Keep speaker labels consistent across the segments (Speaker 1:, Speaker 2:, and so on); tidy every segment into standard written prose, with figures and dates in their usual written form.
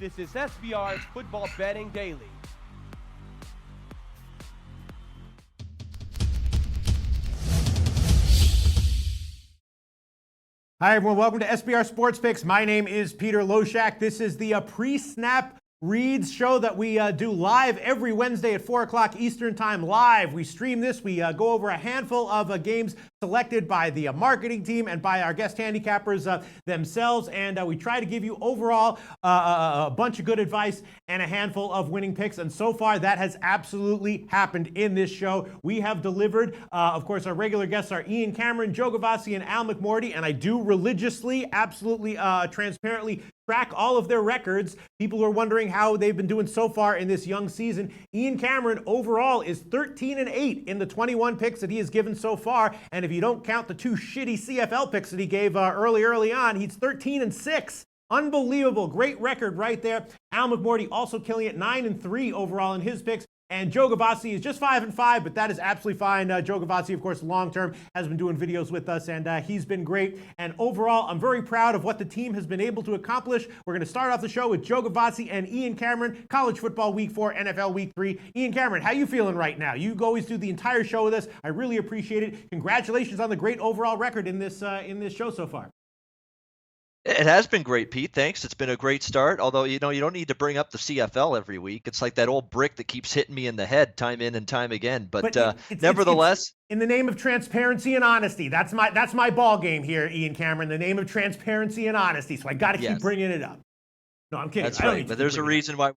Speaker 1: This is SBR's Football Betting Daily.
Speaker 2: Hi, everyone. Welcome to SBR Sports Picks. My name is Peter Loshak. This is the pre-snap reads show that we do live every Wednesday at 4 o'clock Eastern Time live. We stream this. We go over a handful of games selected by the marketing team and by our guest handicappers themselves. And we try to give you overall a bunch of good advice and a handful of winning picks. And so far, that has absolutely happened in this show. We have delivered. Of course, our regular guests are Ian Cameron, Joe Gavazzi, and Al McMordie. And I do religiously, absolutely, transparently track all of their records. People are wondering how they've been doing so far in this young season. Ian Cameron overall is 13-8 in the 21 picks that he has given so far. And if you don't count the two shitty CFL picks that he gave early on, he's 13-6. Unbelievable. Great record right there. Al McMordie also killing it, 9-3 overall in his picks. And Joe Gavazzi is just 5-5, but that is absolutely fine. Joe Gavazzi, of course, long-term, has been doing videos with us, and he's been great. And overall, I'm very proud of what the team has been able to accomplish. We're going to start off the show with Joe Gavazzi and Ian Cameron, college football week 4, NFL week 3. Ian Cameron, how you feeling right now? You always do the entire show with us. I really appreciate it. Congratulations on the great overall record in this show so far.
Speaker 3: It has been great, Pete. Thanks. It's been a great start. Although, you don't need to bring up the CFL every week. It's like that old brick that keeps hitting me in the head time in and time again. But nevertheless,
Speaker 2: it's in the name of transparency and honesty. That's my ball game here, Ian Cameron. The name of transparency and honesty. So I got to keep bringing it up. No, I'm kidding.
Speaker 3: That's right. But there's a reason why.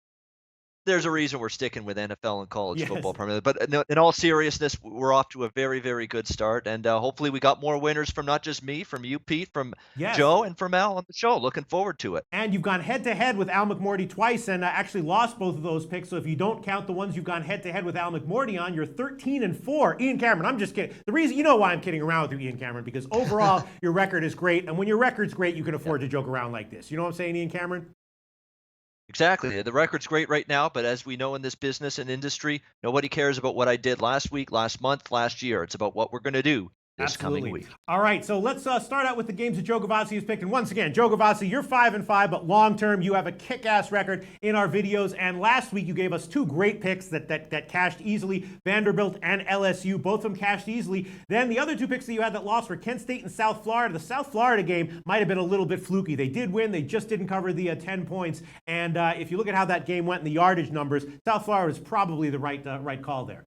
Speaker 3: There's a reason we're sticking with NFL and college football primarily. But in all seriousness, we're off to a very, very good start. And hopefully we got more winners from not just me, from you, Pete, from Joe, and from Al on the show. Looking forward to it.
Speaker 2: And you've gone head-to-head with Al McMordie twice and actually lost both of those picks. So if you don't count the ones you've gone head-to-head with Al McMordie on, you're 13-4. Ian Cameron, I'm just kidding. The reason, you know why I'm kidding around with you, Ian Cameron, because overall your record is great. And when your record's great, you can afford to joke around like this. You know what I'm saying, Ian Cameron?
Speaker 3: Exactly. The record's great right now, but as we know in this business and industry, nobody cares about what I did last week, last month, last year. It's about what we're going to do this coming week.
Speaker 2: All right, so let's start out with the games that Joe Gavazzi has picked. And once again, Joe Gavazzi, you're 5-5, but long-term, you have a kick-ass record in our videos. And last week, you gave us two great picks that cashed easily. Vanderbilt and LSU, both of them cashed easily. Then the other two picks that you had that lost were Kent State and South Florida. The South Florida game might have been a little bit fluky. They did win. They just didn't cover the 10 points. And if you look at how that game went in the yardage numbers, South Florida is probably the right call there.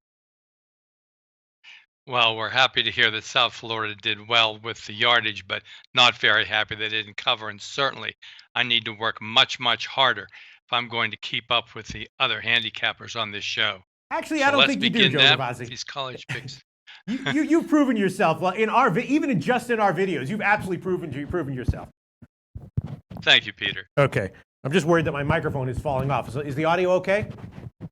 Speaker 4: Well, we're happy to hear that South Florida did well with the yardage, but not very happy they didn't cover. And certainly, I need to work much, much harder if I'm going to keep up with the other handicappers on this show.
Speaker 2: Actually, I don't think you do, Joe Gavazzi.
Speaker 4: These college picks.
Speaker 2: You've proven yourself. Well, in our just in our videos, you've absolutely proven yourself.
Speaker 4: Thank you, Peter.
Speaker 2: Okay. I'm just worried that my microphone is falling off. So is the audio okay?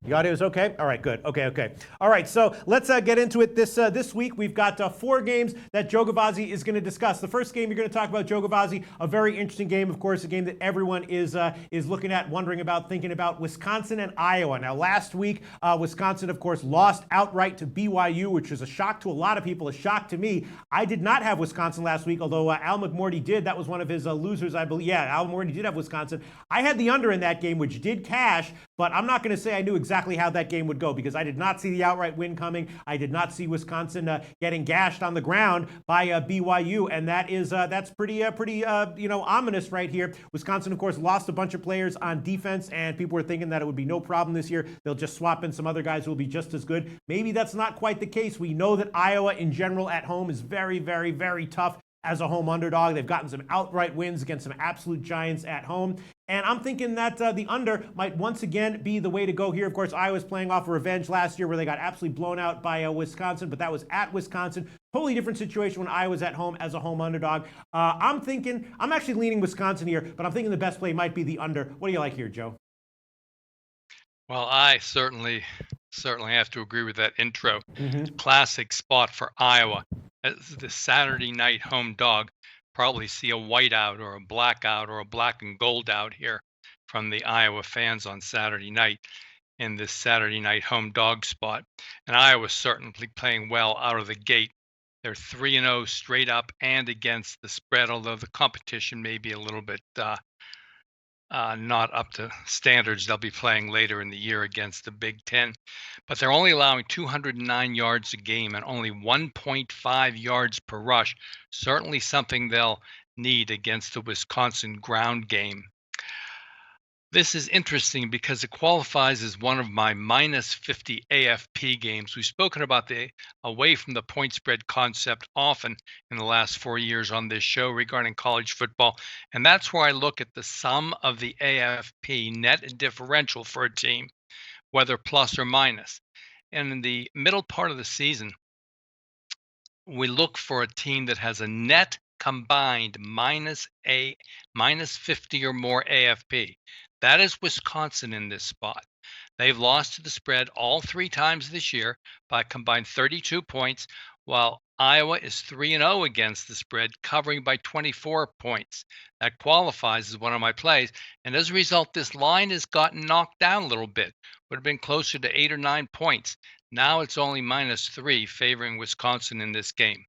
Speaker 2: The audio is okay? All right, good. Okay. All right, so let's get into it. This week, we've got 4 games that Joe Gavazzi is going to discuss. The first game you're going to talk about, Joe Gavazzi, a very interesting game, of course, a game that everyone is looking at, wondering about, thinking about, Wisconsin and Iowa. Now, last week, Wisconsin, of course, lost outright to BYU, which was a shock to a lot of people, a shock to me. I did not have Wisconsin last week, although Al McMordie did. That was one of his losers, I believe. Yeah, Al McMordie did have Wisconsin. I had the under in that game, which did cash, but I'm not going to say I knew exactly how that game would go because I did not see the outright win coming. I did not see Wisconsin getting gashed on the ground by BYU, and that's pretty ominous right here. Wisconsin, of course, lost a bunch of players on defense, and people were thinking that it would be no problem this year. They'll just swap in some other guys who will be just as good. Maybe that's not quite the case. We know that Iowa in general at home is very, very, very tough as a home underdog. They've gotten some outright wins against some absolute giants at home. And I'm thinking that the under might once again be the way to go here. Of course, Iowa's playing off a revenge last year where they got absolutely blown out by Wisconsin, but that was at Wisconsin. Totally different situation when Iowa's at home as a home underdog. I'm actually leaning Wisconsin here, but I'm thinking the best play might be the under. What do you like here, Joe?
Speaker 4: Well, I certainly have to agree with that intro. Classic spot for Iowa. As the Saturday night home dog, probably see a whiteout or a blackout or a black and gold out here from the Iowa fans on Saturday night in this Saturday night home dog spot. And Iowa's certainly playing well out of the gate. They're 3-0 straight up and against the spread, although the competition may be a little bit not up to standards. They'll be playing later in the year against the Big Ten, but they're only allowing 209 yards a game and only 1.5 yards per rush. Certainly something they'll need against the Wisconsin ground game. This is interesting because it qualifies as one of my minus 50 AFP games. We've spoken about the away from the point spread concept often in the last 4 years on this show regarding college football. And that's where I look at the sum of the AFP net differential for a team, whether plus or minus. And in the middle part of the season, we look for a team that has a net combined minus 50 or more AFP. That is Wisconsin in this spot. They've lost to the spread all 3 times this year by a combined 32 points, while Iowa is 3-0 against the spread, covering by 24 points. That qualifies as one of my plays. And as a result, this line has gotten knocked down a little bit. Would have been closer to 8 or 9 points. Now it's only -3, favoring Wisconsin in this game.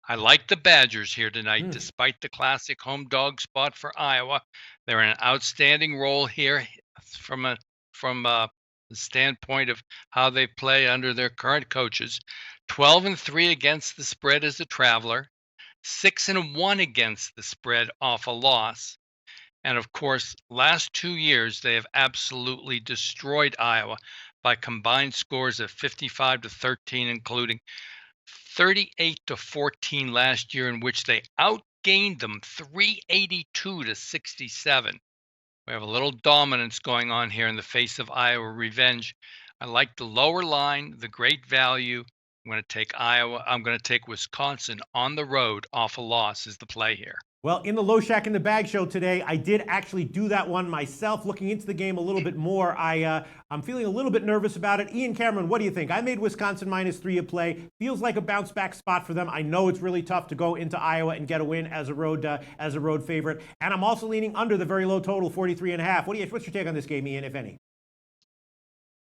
Speaker 4: I like the Badgers here tonight, despite the classic home dog spot for Iowa. They're in an outstanding role here from the standpoint of how they play under their current coaches. 12-3 against the spread as a traveler, 6-1 against the spread off a loss. And of course, last 2 years, they have absolutely destroyed Iowa by combined scores of 55-13, including 38-14 last year, in which they outgained them 382-67. We have a little dominance going on here in the face of Iowa revenge. I like the lower line, the great value. I'm going to take Iowa. I'm going to take Wisconsin on the road off a loss is the play here.
Speaker 2: Well, in the Loshak in the Bag show today, I did actually do that one myself, looking into the game a little bit more. I'm feeling a little bit nervous about it. Ian Cameron, what do you think? I made Wisconsin -3 a play. Feels like a bounce back spot for them. I know it's really tough to go into Iowa and get a win as a road favorite. And I'm also leaning under the very low total, 43.5. What's your take on this game, Ian, if any?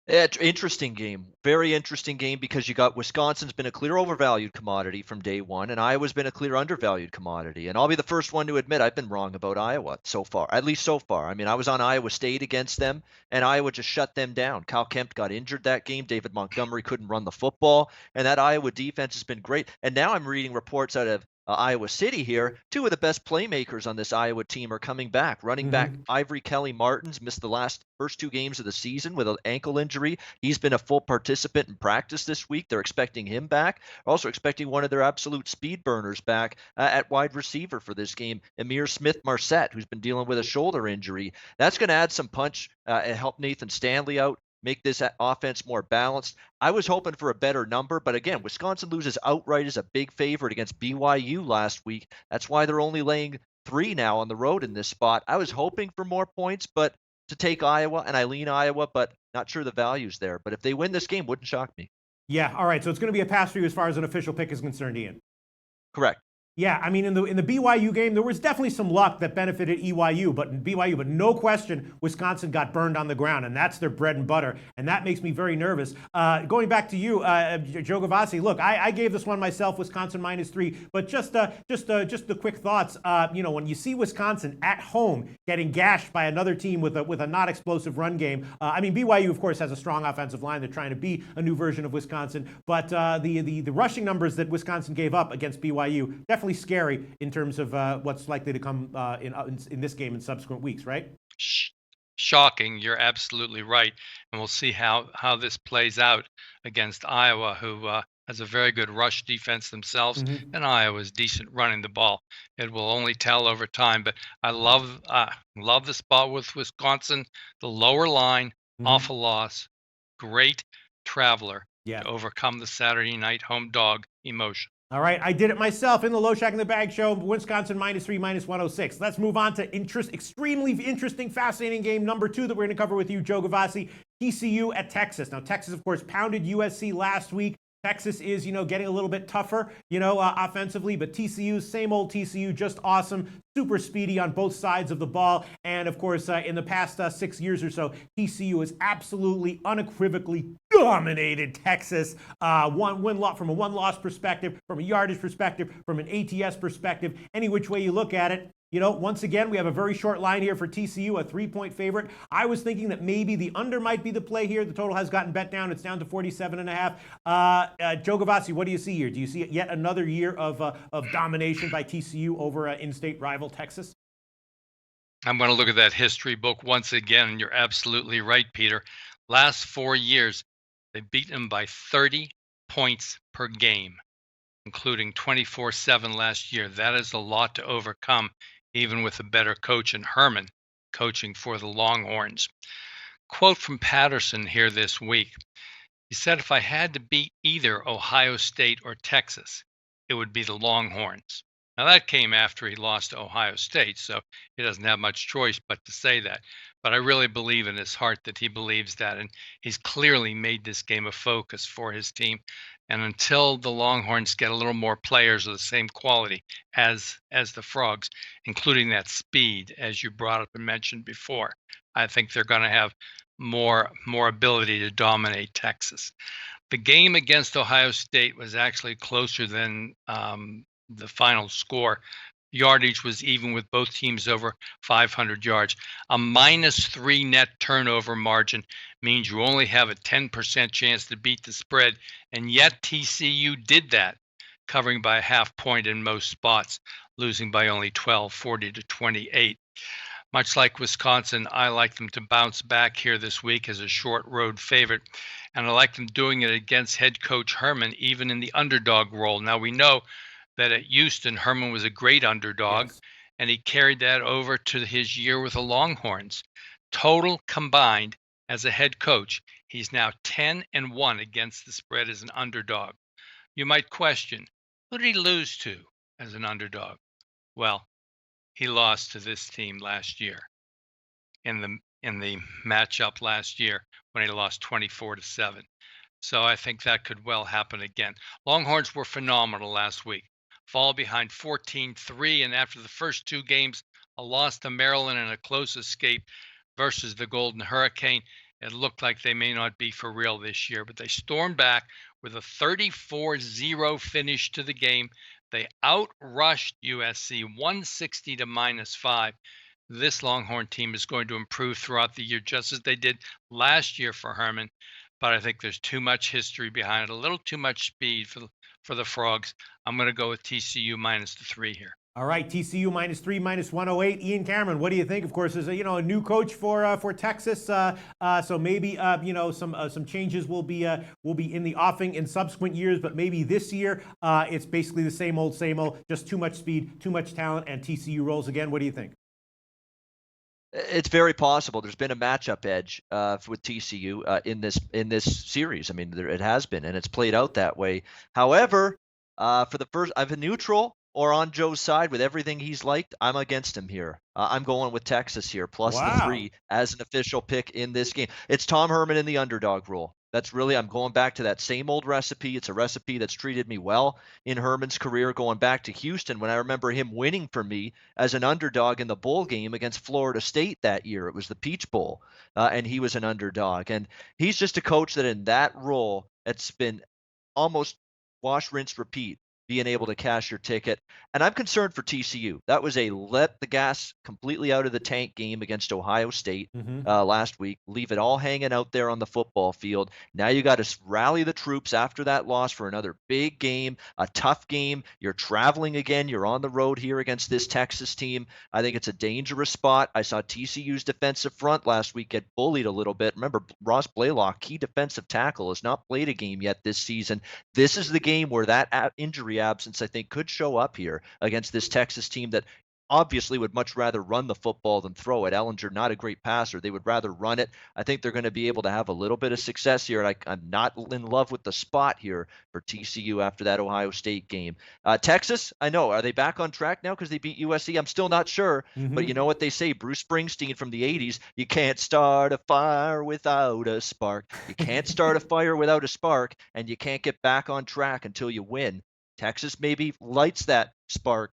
Speaker 3: Yeah, interesting game. Very interesting game because you got Wisconsin's been a clear overvalued commodity from day one, and Iowa's been a clear undervalued commodity. And I'll be the first one to admit I've been wrong about Iowa so far, at least so far. I mean, I was on Iowa State against them, and Iowa just shut them down. Kyle Kempt got injured that game. David Montgomery couldn't run the football, and that Iowa defense has been great. And now I'm reading reports out of Iowa City here. 2 of the best playmakers on this Iowa team are coming back. Running back Ivory Kelly-Martins missed the first 2 games of the season with an ankle injury. He's been a full participant in practice this week. They're expecting him back. Also expecting one of their absolute speed burners back at wide receiver for this game, Amir Smith-Marset, who's been dealing with a shoulder injury. That's going to add some punch and help Nathan Stanley out, make this offense more balanced. I was hoping for a better number, but again, Wisconsin loses outright as a big favorite against BYU last week. That's why they're only laying 3 now on the road in this spot. I was hoping for more points, but to take Iowa, and I lean Iowa, but not sure the value's there. But if they win this game, wouldn't shock me.
Speaker 2: Yeah, all right, so it's going to be a pass for you as far as an official pick is concerned, Ian.
Speaker 3: Correct.
Speaker 2: Yeah, I mean, in the BYU game, there was definitely some luck that benefited BYU, but no question, Wisconsin got burned on the ground, and that's their bread and butter, and that makes me very nervous. Going back to you, Joe Gavazzi, look, I gave this one myself, Wisconsin -3, but just the quick thoughts. When you see Wisconsin at home getting gashed by another team with a not explosive run game, BYU of course has a strong offensive line. They're trying to be a new version of Wisconsin, but the rushing numbers that Wisconsin gave up against BYU definitely scary in terms of what's likely to come in this game in subsequent weeks, right?
Speaker 4: Shocking. You're absolutely right. And we'll see how this plays out against Iowa, who has a very good rush defense themselves, and Iowa's decent running the ball. It will only tell over time, but I love the spot with Wisconsin, the lower line, off a loss, great traveler to overcome the Saturday night home dog emotion.
Speaker 2: All right, I did it myself in the Loshak in the Bag show. Wisconsin -3, -106. Let's move on to extremely interesting, fascinating game number 2 that we're going to cover with you, Joe Gavazzi. TCU at Texas. Now, Texas, of course, pounded USC last week. Texas is, getting a little bit tougher, offensively, but TCU, same old TCU, just awesome, super speedy on both sides of the ball. And of course, in the past 6 years or so, TCU has absolutely, unequivocally dominated Texas. From a one-loss perspective, from a yardage perspective, from an ATS perspective, any which way you look at it. Once again, we have a very short line here for TCU, a 3-point favorite. I was thinking that maybe the under might be the play here. The total has gotten bet down. It's down to 47.5. Joe Gavazzi, what do you see here? Do you see yet another year of domination by TCU over in-state rival Texas?
Speaker 4: I'm going to look at that history book once again, and you're absolutely right, Peter. Last 4 years, they've beaten them by 30 points per game, including 24-7 last year. That is a lot to overcome, even with a better coach in Herman coaching for the Longhorns. Quote from Patterson here this week. He said, if I had to beat either Ohio State or Texas, it would be the Longhorns. Now, that came after he lost to Ohio State, so he doesn't have much choice but to say that. But I really believe in his heart that he believes that, and he's clearly made this game a focus for his team. And until the Longhorns get a little more players of the same quality as the Frogs, including that speed, as you brought up and mentioned before, I think they're going to have more ability to dominate Texas. The game against Ohio State was actually closer than the final score. Yardage was even with both teams over 500 yards. A -3 net turnover margin means you only have a 10% chance to beat the spread, and yet TCU did that, covering by a half point in most spots, losing by only 12, 40-28. Much like Wisconsin, I like them to bounce back here this week as a short road favorite, and I like them doing it against head coach Herman, even in the underdog role. Now, we know that at Houston, Herman was a great underdog,
Speaker 2: Yes.
Speaker 4: and he carried that over to his year with the Longhorns. Total combined as a head coach, he's now 10-1 against the spread as an underdog. You might question, who did he lose to as an underdog? Well, he lost to this team last year in the matchup last year when he lost 24-7. So I think that could well happen again. Longhorns were phenomenal last week. Fall behind 14-3, and after the first 2 games, a loss to Maryland and a close escape versus the Golden Hurricane, it looked like they may not be for real this year, but they stormed back with a 34-0 finish to the game. They outrushed USC 160 to -5. This Longhorn team is going to improve throughout the year, just as they did last year for Herman, but I think there's too much history behind it, a little too much speed for the Frogs. I'm going to go with TCU -3 here.
Speaker 2: All right, TCU -3, -108. Ian Cameron, what do you think? Of course, there's a new coach for Texas, so maybe some changes will be in the offing in subsequent years, but maybe this year it's basically the same old, just too much speed, too much talent, and TCU rolls again. What do you think?
Speaker 3: It's very possible. There's been a matchup edge with TCU in this series. I mean, it has been, and it's played out that way. However, for the first, I've a neutral or on Joe's side with everything he's liked. I'm against him here. I'm going with Texas here, plus the 3 as an official pick in this game. It's Tom Herman in the underdog rule. That's really, I'm going back to that same old recipe. It's a recipe that's treated me well in Herman's career, going back to Houston when I remember him winning for me as an underdog in the bowl game against Florida State that year. It was the Peach Bowl, and he was an underdog. And he's just a coach that in that role, it's been almost wash, rinse, repeat, being able to cash your ticket. And I'm concerned for TCU. That was a let the gas completely out of the tank game against Ohio State last week. Leave it all hanging out there on the football field. Now you got to rally the troops after that loss for another big game, a tough game. You're traveling again. You're on the road here against this Texas team. I think it's a dangerous spot. I saw TCU's defensive front last week get bullied a little bit. Remember, Ross Blaylock, key defensive tackle, has not played a game yet this season. This is the game where that injury absence, I think, could show up here against this Texas team that obviously would much rather run the football than throw it. Ellinger, not a great passer. They would rather run it. I think they're going to be able to have a little bit of success here. And I'm not in love with the spot here for TCU after that Ohio State game. Texas, I know. Are they back on track now because they beat USC? I'm still not sure. But you know what they say, Bruce Springsteen from the 80s, you can't start a fire without a spark. You can't start a fire without a spark, and you can't get back on track until you win. Texas maybe lights that spark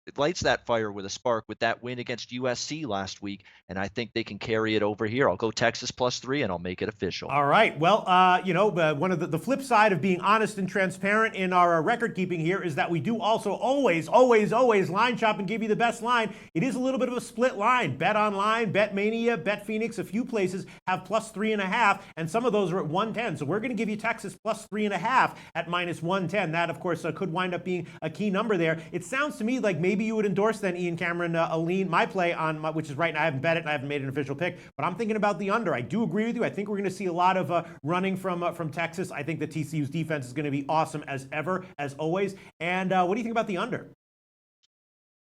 Speaker 3: it lights that fire with a spark with that win against USC last week, and I think they can carry it over here. I'll go Texas +3, and I'll make it official.
Speaker 2: All right. Well, one of the flip side of being honest and transparent in our record keeping here is that we do also always line shop and give you the best line. It is a little bit of a split line. Bet Online, Bet Mania, Bet Phoenix, a few places have +3.5, and some of those are at 110. So we're going to give you Texas +3.5 at -110. That, of course, could wind up being a key number there. It sounds to me like maybe you would endorse then, Ian Cameron, a lean, my play on, which is right now, I haven't bet it and I haven't made an official pick, but I'm thinking about the under. I do agree with you. I think we're going to see a lot of running from Texas. I think that TCU's defense is going to be awesome as ever, as always. And what do you think about the under?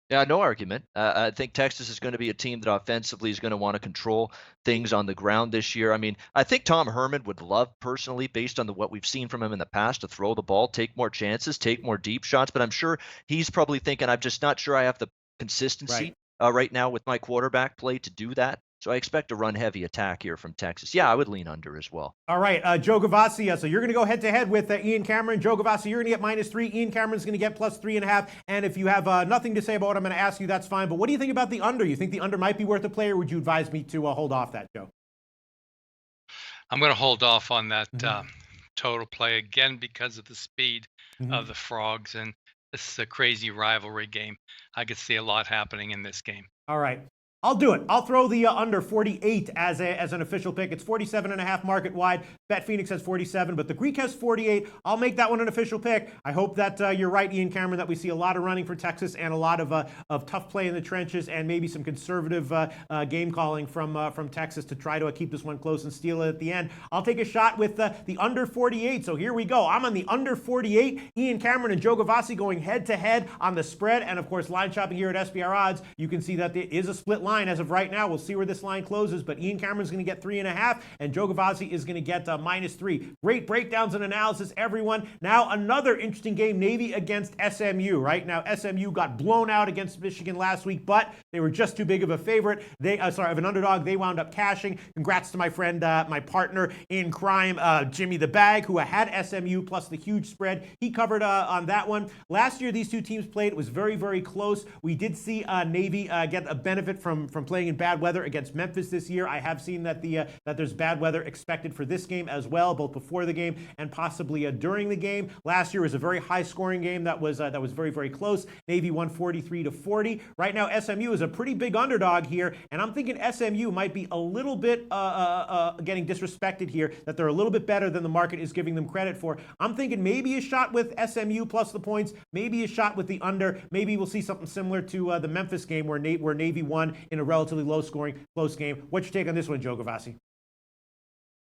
Speaker 3: Yeah, no argument. I think Texas is going to be a team that offensively is going to want to control things on the ground this year. I mean, I think Tom Herman would love personally, based on what we've seen from him in the past, to throw the ball, take more chances, take more deep shots. But I'm sure he's probably thinking, I'm just not sure I have the consistency right now with my quarterback play to do that. So I expect a run-heavy attack here from Texas. Yeah, I would lean under as well.
Speaker 2: All right, Joe Gavazzi. So you're going to go head-to-head with Ian Cameron. Joe Gavazzi, you're going to get -3. Ian Cameron's going to get +3.5. And if you have nothing to say about what I'm going to ask you, that's fine. But what do you think about the under? You think the under might be worth a play, or would you advise me to hold off that, Joe?
Speaker 4: I'm going to hold off on that total play again because of the speed of the Frogs. And this is a crazy rivalry game. I could see a lot happening in this game.
Speaker 2: All right. I'll do it. I'll throw the under 48 as an official pick. It's 47.5 market wide. Bet Phoenix has 47, but the Greek has 48. I'll make that one an official pick. I hope that you're right, Ian Cameron, that we see a lot of running for Texas and a lot of tough play in the trenches and maybe some conservative game calling from Texas to try to keep this one close and steal it at the end. I'll take a shot with the under 48. So here we go. I'm on the under 48. Ian Cameron and Joe Gavazzi going head to head on the spread, and of course line shopping here at SBR Odds. You can see that there is a split line as of right now. We'll see where this line closes, but Ian Cameron's going to get 3.5, and Joe Gavazzi is going to get -3. Great breakdowns and analysis, everyone. Now another interesting game, Navy against SMU. Right now, SMU got blown out against Michigan last week, but they were just too big of a favorite. Of an underdog. They wound up cashing. Congrats to my friend, my partner in crime, Jimmy the Bag, who had SMU plus the huge spread. He covered on that one. Last year, these two teams played. It was very, very close. We did see Navy get a benefit from playing in bad weather against Memphis this year. I have seen that that there's bad weather expected for this game as well, both before the game and possibly during the game. Last year was a very high-scoring game that was very, very close. Navy won 43-40. Right now, SMU is a pretty big underdog here, and I'm thinking SMU might be a little bit getting disrespected here, that they're a little bit better than the market is giving them credit for. I'm thinking maybe a shot with SMU plus the points, maybe a shot with the under. Maybe we'll see something similar to the Memphis game where Navy won in a relatively low-scoring, close game. What's your take on this one, Joe Gavazzi?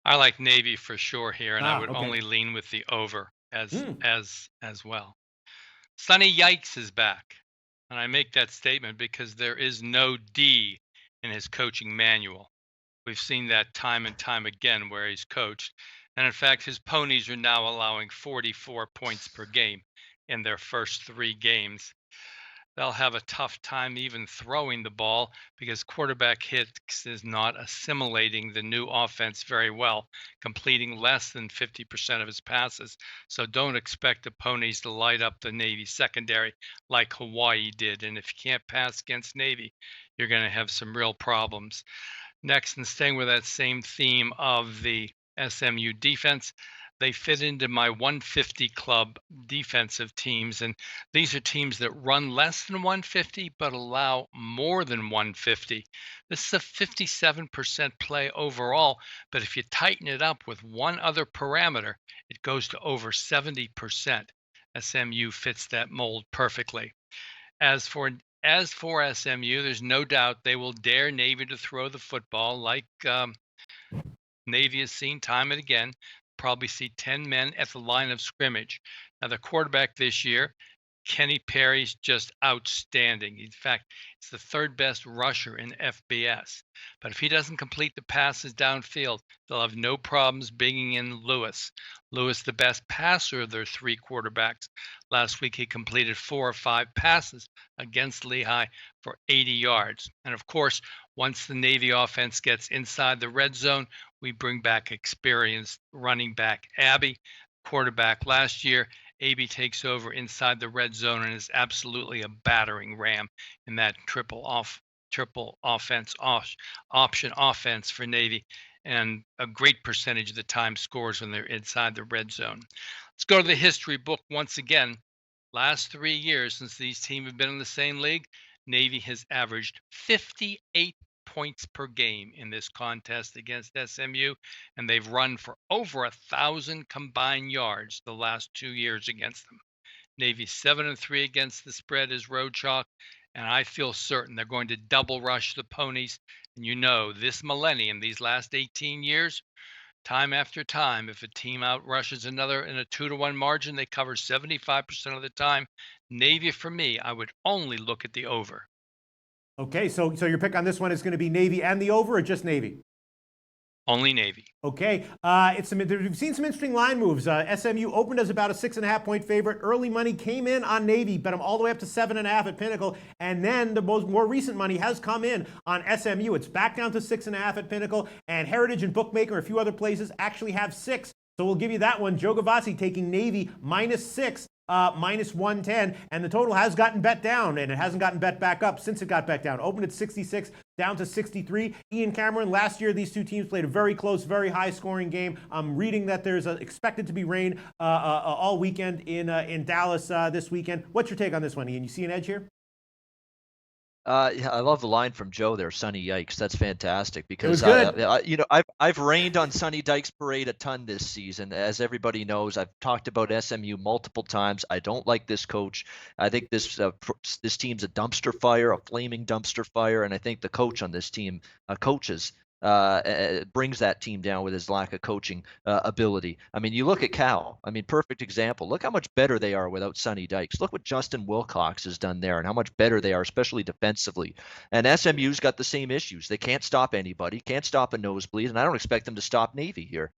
Speaker 4: I like Navy for sure here, and I would only lean with the over as well. Sonny Yikes is back, and I make that statement because there is no D in his coaching manual. We've seen that time and time again where he's coached, and in fact, his ponies are now allowing 44 points per game in their first 3 games. They'll have a tough time even throwing the ball because quarterback Hicks is not assimilating the new offense very well, completing less than 50% of his passes. So don't expect the ponies to light up the Navy secondary like Hawaii did. And if you can't pass against Navy, you're going to have some real problems. Next, and staying with that same theme of the SMU defense, they fit into my 150 club defensive teams, and these are teams that run less than 150 but allow more than 150. This is a 57% play overall, but if you tighten it up with one other parameter, it goes to over 70%. SMU fits that mold perfectly. As for SMU, there's no doubt they will dare Navy to throw the football like Navy has seen time and again. Probably see 10 men at the line of scrimmage. Now, the quarterback this year, Kenny Perry's just outstanding. In fact, it's the 3rd best rusher in FBS. But if he doesn't complete the passes downfield, they'll have no problems bringing in Lewis. Lewis, the best passer of their 3 quarterbacks. Last week, he completed 4 or 5 passes against Lehigh for 80 yards. And of course, once the Navy offense gets inside the red zone, we bring back experienced running back Abby, quarterback last year, AB takes over inside the red zone and is absolutely a battering ram in that triple offense option offense for Navy, and a great percentage of the time scores when they're inside the red zone. Let's go to the history book once again. Last 3 years since these teams have been in the same league, Navy has averaged 58 points per game in this contest against SMU, and they've run for over 1,000 combined yards the last 2 years against them. Navy 7-3 against the spread is road chalk, and I feel certain they're going to double rush the ponies. And this millennium, these last 18 years, time after time, if a team outrushes another in a 2-1 margin, they cover 75% of the time. Navy, for me, I would only look at the over.
Speaker 2: Okay, so your pick on this one is going to be Navy and the over, or just Navy?
Speaker 4: Only Navy.
Speaker 2: Okay, we've seen some interesting line moves. SMU opened as about a 6.5-point favorite. Early money came in on Navy, bet them all the way up to 7.5 at Pinnacle, and then the more recent money has come in on SMU. It's back down to 6.5 at Pinnacle, and Heritage and Bookmaker, a few other places, actually have 6. So we'll give you that one. Joe Gavazzi taking Navy -6. Minus 110, and the total has gotten bet down, and it hasn't gotten bet back up since it got bet down. Opened at 66, down to 63. Ian Cameron, last year these two teams played a very close, very high-scoring game. I'm reading that there's expected to be rain all weekend in Dallas this weekend. What's your take on this one, Ian? You see an edge here?
Speaker 3: Yeah, I love the line from Joe there, Sonny Yikes. That's fantastic because
Speaker 2: it was good.
Speaker 3: I've rained on Sonny Dykes Parade a ton this season. As everybody knows, I've talked about SMU multiple times. I don't like this coach. I think this team's a dumpster fire, a flaming dumpster fire, and I think the coach on this team brings that team down with his lack of coaching ability. I mean, you look at Cal. I mean, perfect example. Look how much better they are without Sonny Dykes. Look what Justin Wilcox has done there and how much better they are, especially defensively. And SMU's got the same issues. They can't stop anybody, can't stop a nosebleed, and I don't expect them to stop Navy here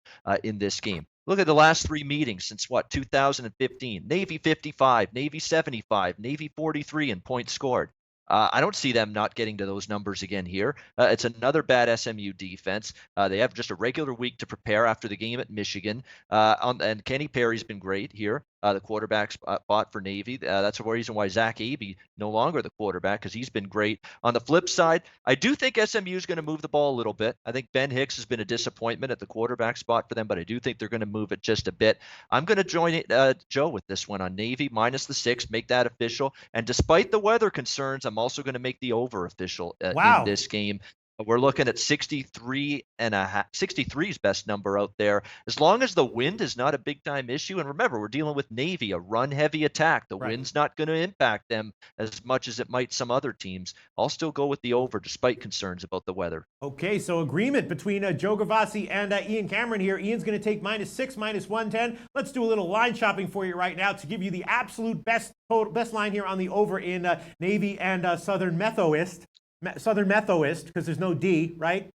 Speaker 3: in this game. Look at the last 3 meetings since 2015. Navy 55, Navy 75, Navy 43 in points scored. I don't see them not getting to those numbers again here. It's another bad SMU defense. They have just a regular week to prepare after the game at Michigan. And Kenny Perry's been great here, the quarterback spot for Navy. That's the reason why Zach Abey no longer the quarterback, because he's been great. On the flip side, I do think SMU is going to move the ball a little bit. I think Ben Hicks has been a disappointment at the quarterback spot for them, but I do think they're going to move it just a bit. I'm going to join Joe with this one on Navy -6, make that official. And despite the weather concerns, I'm also going to make the over official in this game. We're looking at 63 and a half. 63's best number out there. As long as the wind is not a big time issue, and remember, we're dealing with Navy, a run-heavy attack. The wind's not going to impact them as much as it might some other teams. I'll still go with the over, despite concerns about the weather.
Speaker 2: Okay, so agreement between Joe Gavazzi and Ian Cameron here. Ian's going to take -6, -110. Let's do a little line shopping for you right now to give you the absolute best line here on the over in Navy and Southern Methodist, because there's no D, right?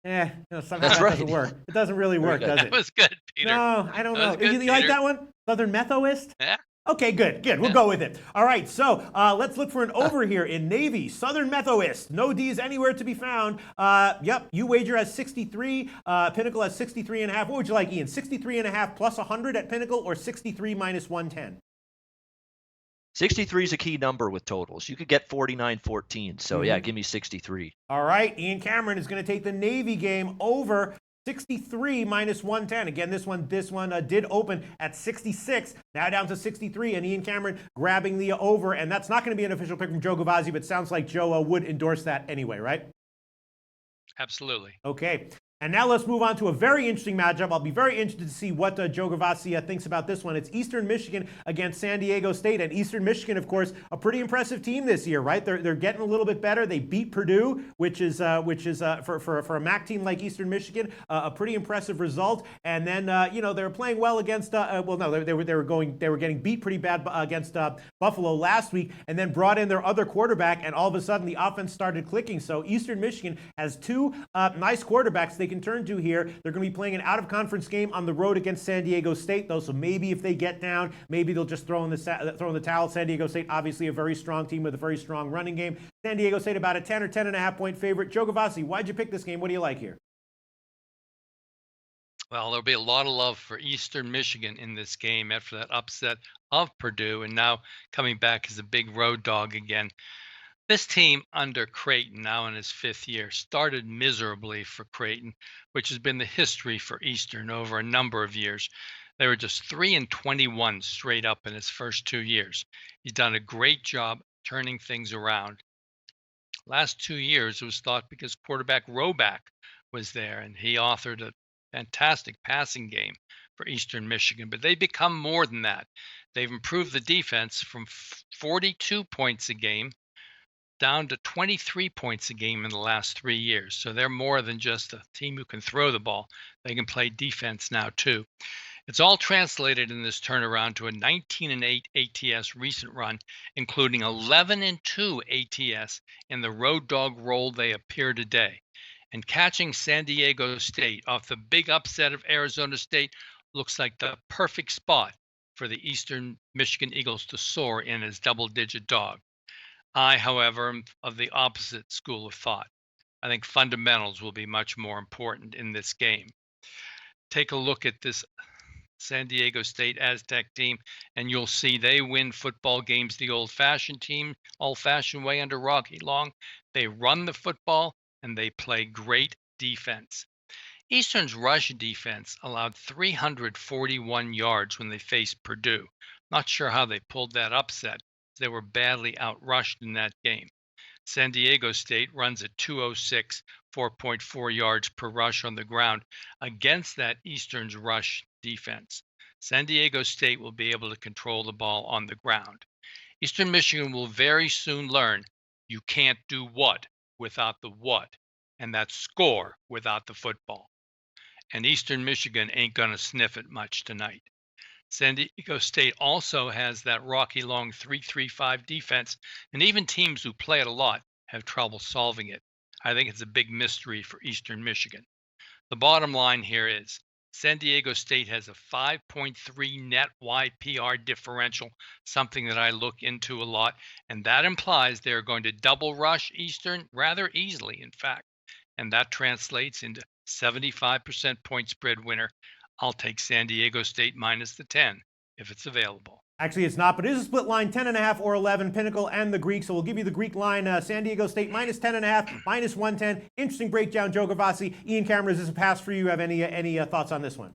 Speaker 2: Somehow
Speaker 3: That's
Speaker 2: that doesn't work. It doesn't really work, does
Speaker 4: That
Speaker 2: it?
Speaker 4: was good, Peter.
Speaker 2: No, I don't know.
Speaker 4: Good,
Speaker 2: You like
Speaker 4: Peter.
Speaker 2: that one? Southern Methodist?
Speaker 4: Yeah.
Speaker 2: Okay, good. We'll go with it. All right, so let's look for an over here in Navy, Southern Methodist. No D's anywhere to be found. Yep, you wager has 63. Pinnacle has 63.5. What would you like, Ian? 63.5 plus 100 at Pinnacle, or 63 -110?
Speaker 3: 63 is a key number with totals. You could get 49-14. So, yeah, give me 63.
Speaker 2: All right, Ian Cameron is going to take the Navy game over 63 -110. Again, this one did open at 66, now down to 63, and Ian Cameron grabbing the over, and that's not going to be an official pick from Joe Gavazzi, but sounds like Joe would endorse that anyway, right?
Speaker 4: Absolutely.
Speaker 2: Okay. And now let's move on to a very interesting matchup. I'll be very interested to see what Joe Gavazzi thinks about this one. It's Eastern Michigan against San Diego State. And Eastern Michigan, of course, a pretty impressive team this year, right? They're getting a little bit better. They beat Purdue, which is for a MAC team like Eastern Michigan, a pretty impressive result. And then they were playing well against they were getting beat pretty bad against Buffalo last week, and then brought in their other quarterback, and all of a sudden the offense started clicking. So Eastern Michigan has 2 nice quarterbacks they can turn to here. They're going to be playing an out-of-conference game on the road against San Diego State, though. So maybe if they get down, maybe they'll just throw in the towel. San Diego State, obviously a very strong team with a very strong running game. San Diego State about a 10 or 10.5 point favorite. Joe Gavazzi, why'd you pick this game? What do you like here?
Speaker 4: Well, there'll be a lot of love for Eastern Michigan in this game after that upset of Purdue, and now coming back as a big road dog again. This team under Creighton, now in his 5th year, started miserably for Creighton, which has been the history for Eastern over a number of years. They were just 3-21 straight up in his first 2 years. He's done a great job turning things around. Last 2 years, it was thought because quarterback Roback was there, and he authored a fantastic passing game for Eastern Michigan, but they become more than that. They've improved the defense from 42 points a game down to 23 points a game in the last 3 years. So they're more than just a team who can throw the ball. They can play defense now too. It's all translated in this turnaround to a 19-8 ATS recent run, including 11-2 ATS in the road dog role they appear today. And catching San Diego State off the big upset of Arizona State looks like the perfect spot for the Eastern Michigan Eagles to soar in as double-digit dog. I, however, am of the opposite school of thought. I think fundamentals will be much more important in this game. Take a look at this San Diego State Aztec team, and you'll see they win football games the old-fashioned way under Rocky Long. They run the football, and they play great defense. Eastern's rush defense allowed 341 yards when they faced Purdue. Not sure how they pulled that upset. They were badly outrushed in that game. San Diego State runs at 206, 4.4 yards per rush on the ground against that Eastern's rush defense. San Diego State will be able to control the ball on the ground. Eastern Michigan will very soon learn you can't do what without the what, and that's score without the football. And Eastern Michigan ain't going to sniff it much tonight. San Diego State also has that Rocky Long 3-3-5 defense, and even teams who play it a lot have trouble solving it. I think it's a big mystery for Eastern Michigan. The bottom line here is San Diego State has a 5.3 net YPR differential, something that I look into a lot, and that implies they're going to double rush Eastern rather easily, in fact, and that translates into 75% point spread winner. I'll take San Diego State minus the 10 if it's available.
Speaker 2: Actually, it's not, but it is a split line, 10.5 or 11, Pinnacle and the Greek. So we'll give you the Greek line, San Diego State minus 10.5, minus 110. Interesting breakdown, Joe Gavazzi. Ian Cameron, is this a pass for you? Have any thoughts on this one?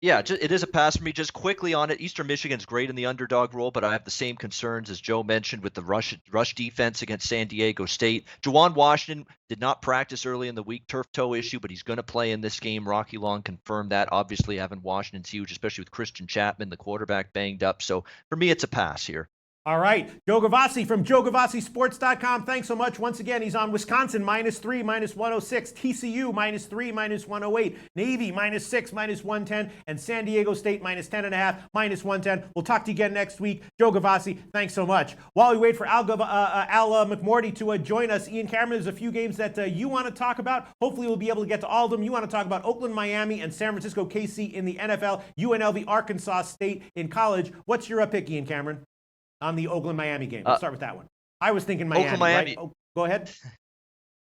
Speaker 3: Yeah, it is a pass for me. Just quickly on it, Eastern Michigan's great in the underdog role, but I have the same concerns as Joe mentioned with the rush defense against San Diego State. Juwan Washington did not practice early in the week, turf toe issue, but he's going to play in this game. Rocky Long confirmed that. Obviously, having Washington's huge, especially with Christian Chapman, the quarterback, banged up. So for me, it's a pass here.
Speaker 2: All right, Joe Gavazzi from JoeGavazziSports.com. Thanks so much. Once again, he's on Wisconsin -3, -106, TCU -3, -108, Navy -6, -110, and San Diego State -10.5, -110. We'll talk to you again next week. Joe Gavazzi, thanks so much. While we wait for Al McMordie to join us, Ian Cameron, there's a few games that you want to talk about. Hopefully, we'll be able to get to all of them. You want to talk about Oakland, Miami, and San Francisco, KC in the NFL, UNLV, Arkansas State in college. What's your pick, Ian Cameron? On the Oakland-Miami game. Let's start with that one. I was thinking Miami.
Speaker 3: Oakland-Miami.
Speaker 2: Right? Oh, go ahead.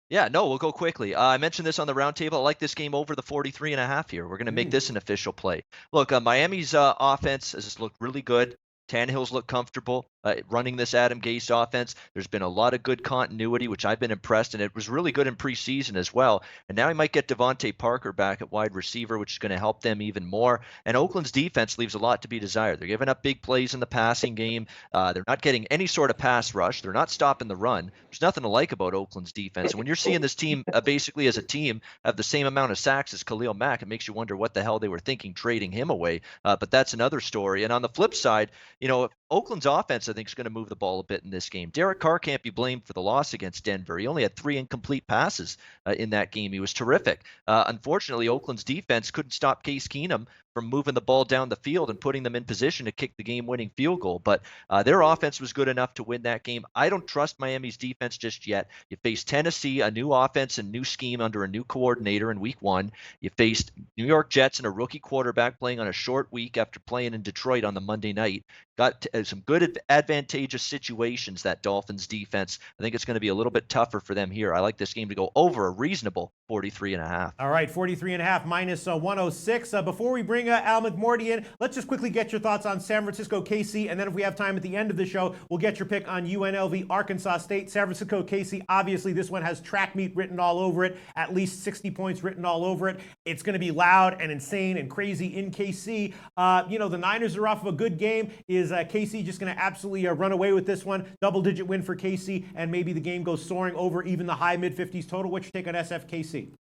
Speaker 3: Yeah, no, we'll go quickly. I mentioned this on the roundtable. I like this game over the 43.5 here. We're going to make this an official play. Look, Miami's offense has looked really good. Tannehill's looked comfortable running this Adam Gase offense. There's been a lot of good continuity, which I've been impressed, and it was really good in preseason as well. And now he might get Devontae Parker back at wide receiver, which is going to help them even more. And Oakland's defense leaves a lot to be desired. They're giving up big plays in the passing game. They're not getting any sort of pass rush. They're not stopping the run. There's nothing to like about Oakland's defense. And when you're seeing this team basically as a team have the same amount of sacks as Khalil Mack, it makes you wonder what the hell they were thinking trading him away. But that's another story. And on the flip side, Oakland's offense, I think, is going to move the ball a bit in this game. Derek Carr can't be blamed for the loss against Denver. He only had 3 incomplete passes in that game. He was terrific. Unfortunately, Oakland's defense couldn't stop Case Keenum from moving the ball down the field and putting them in position to kick the game-winning field goal. But their offense was good enough to win that game. I don't trust Miami's defense just yet. You faced Tennessee, a new offense and new scheme under a new coordinator in week 1. You faced New York Jets and a rookie quarterback playing on a short week after playing in Detroit on the Monday night. Got some good advantageous situations, that Dolphins defense. I think it's going to be a little bit tougher for them here. I like this game to go over a reasonable 43.5.
Speaker 2: All right, 43.5 minus 106. Before we bring Al McMordie in, let's just quickly get your thoughts on San Francisco KC, and then if we have time at the end of the show, we'll get your pick on UNLV Arkansas State. San Francisco KC, obviously this one has track meet written all over it, at least 60 points written all over it. It's going to be loud and insane and crazy in KC. The Niners are off of a good game. Is KC just going to absolutely run away with this one? Double-digit win for KC, and maybe the game goes soaring over even the high mid-50s total. What's your take on SFKC?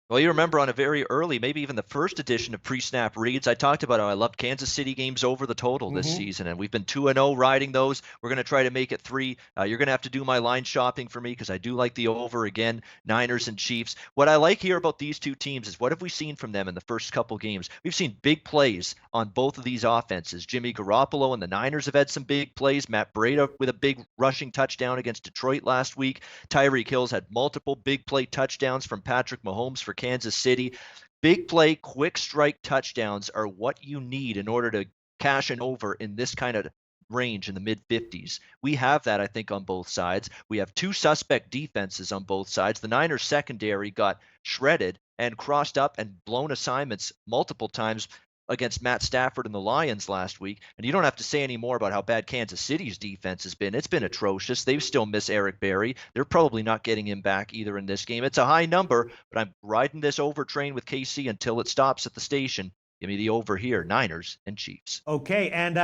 Speaker 3: Well, you remember on a very early, maybe even the first edition of Presnap Reads, I talked about how I loved Kansas City games over the total this season, and we've been 2-0 riding those. We're going to try to make it 3. You're going to have to do my line shopping for me because I do like the over again, Niners and Chiefs. What I like here about these two teams is what have we seen from them in the first couple games? We've seen big plays on both of these offenses. Jimmy Garoppolo and the Niners have had some big plays. Matt Breida with a big rushing touchdown against Detroit last week. Tyreek Hill's had multiple big play touchdowns from Patrick Mahomes for Kansas City. Big play, quick strike touchdowns are what you need in order to cash an over in this kind of range in the mid-50s. We have that, I think, on both sides. We have two suspect defenses on both sides. The Niners secondary got shredded and crossed up and blown assignments multiple times against Matt Stafford and the Lions last week. And you don't have to say any more about how bad Kansas City's defense has been. It's been atrocious. They still miss Eric Berry. They're probably not getting him back either in this game. It's a high number, but I'm riding this over train with KC until it stops at the station. Give me the over here, Niners and Chiefs.
Speaker 2: Okay, and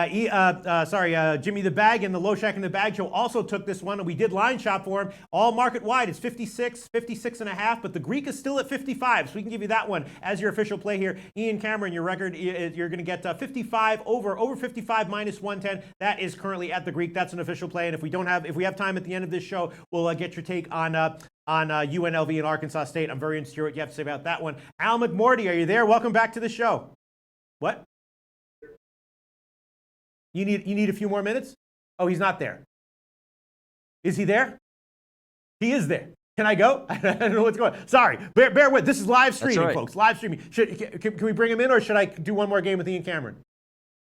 Speaker 2: Jimmy the Bag and the Loshak in the Bag show also took this one, and we did line shop for him. All market wide is 56 and a half, but the Greek is still at 55, so we can give you that one as your official play here. Ian Cameron, your record, you're going to get 55 over 55 minus 110. That is currently at the Greek. That's an official play, and if we have time at the end of this show, we'll get your take on UNLV and Arkansas State. I'm very interested in what you have to say about that one. Al McMordie, are you there? Welcome back to the show. What? You need a few more minutes? Oh, he's not there. Is he there? He is there. Can I go? I don't know what's going on. Sorry. Bear with. This is live streaming, right, folks. Live streaming. Can we bring him in, or should I do one more game with Ian Cameron?